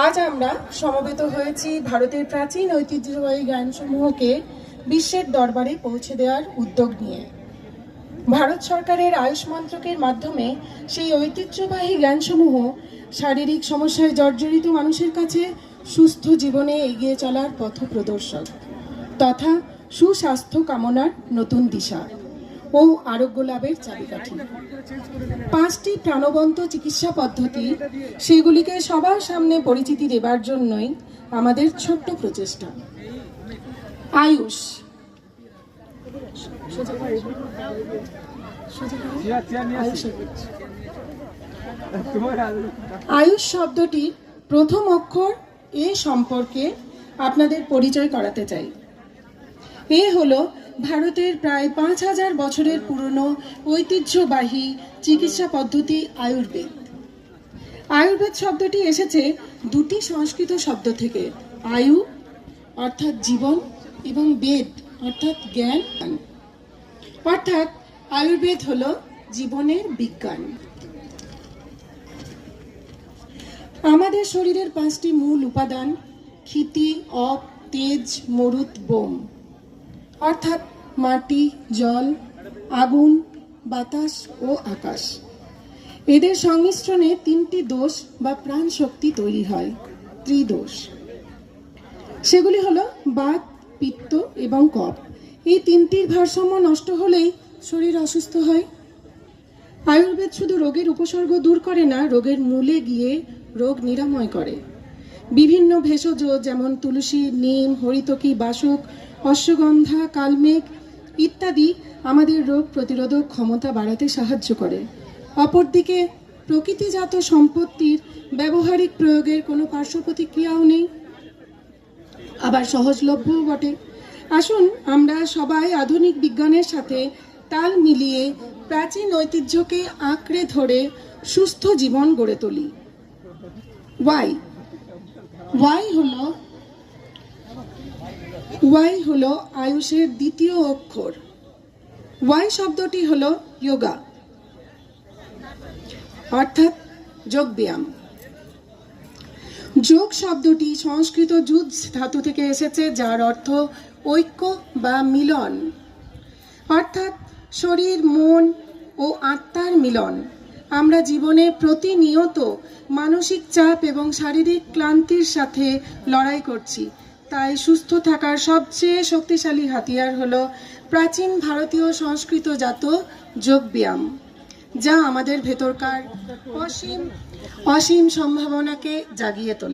আজ আমরা সমবেত হয়েছি ভারতের প্রাচীন ঐতিহ্যবাহী জ্ঞানসমূহকে বিশ্বের দরবারে পৌঁছে দেওয়ার উদ্যোগ নিয়ে। ভারত সরকারের আয়ুষ মন্ত্রকের মাধ্যমে সেই ঐতিহ্যবাহী জ্ঞানসমূহ শারীরিক সমস্যায় জর্জরিত মানুষের কাছে সুস্থ জীবনে এগিয়ে চলার পথপ্রদর্শক তথা সুস্বাস্থ্য কামনার নতুন দিশা ও আরোগ্য লাভের চাবিকাঠি। 5টি প্রাণবন্ত চিকিৎসা পদ্ধতি, সেগুলিকে সবার সামনে পরিচিতি দেবার জন্যই আমাদের ছোট্ট প্রচেষ্টা। আয়ুষ আয়ুষ শব্দটির প্রথম অক্ষর এ সম্পর্কে আপনাদের পরিচয় করাতে চাই। এ হলো ভারতের প্রায় 5000 বছরের পুরনো ঐতিহ্যবাহী চিকিৎসা পদ্ধতি আয়ুর্বেদ। আয়ুর্বেদ শব্দটি এসেছে দুটি সংস্কৃত শব্দ থেকে, আয়ু অর্থাৎ জীবন এবং বেদ অর্থাৎ জ্ঞান। অর্থাৎ আয়ুর্বেদ হলো জীবনের বিজ্ঞান। আমাদের শরীরের 5টি মূল উপাদান ক্ষিতি, অপ, তেজ, মরুত, বোম, অর্থাৎ মাটি, জল, আগুন, বাতাস ও আকাশ। এদের সংমিশ্রণে 3টি দোষ বা প্রাণ শক্তি তৈরি হয়, ত্রিদোষ। সেগুলি হলো বাত, পিত্ত এবং কফ। এই 3টির ভারসাম্য নষ্ট হলেই শরীর অসুস্থ হয়। আয়ুর্বেদ শুধু রোগের উপসর্গ দূর করে না, রোগের মূলে গিয়ে রোগ নিরাময় করে। বিভিন্ন ভেষজ যেমন তুলসী, নিম, হরিতকি, বাসক, অশ্বগন্ধা, কালমেঘ ইত্যাদি আমাদের রোগ প্রতিরোধক ক্ষমতা বাড়াতে সাহায্য করে। অপরদিকে প্রকৃতিজাত সম্পত্তির ব্যবহারিক প্রয়োগের কোনো পার্শ্ব প্রতিক্রিয়াও নেই, আবার সহজলভ্যও বটে। আসুন আমরা সবাই আধুনিক বিজ্ঞানের সাথে তাল মিলিয়ে প্রাচীন ঐতিহ্যকে আঁকড়ে ধরে সুস্থ জীবন গড়ে তুলি। ওয়াই হলো আয়ুষের দ্বিতীয় অক্ষর। ওয়াই শব্দটি হলো যোগা অর্থাৎ যোগ ব্যায়াম। যোগ শব্দটি সংস্কৃত যুজ ধাতু থেকে এসেছে, যার অর্থ ঐক্য বা মিলন, অর্থাৎ শরীর, মন ও আত্মার মিলন। আমরা জীবনে প্রতিনিয়ত মানসিক চাপ এবং শারীরিক ক্লান্তির সাথে লড়াই করছি, তাই সুস্থ থাকার সবচেয়ে শক্তিশালী হাতিয়ার হলো প্রাচীন ভারতীয় সংস্কৃতজাত যোগব্যায়াম, যা আমাদের ভেতরকার অসীম সম্ভাবনাকে জাগিয়ে তোলে।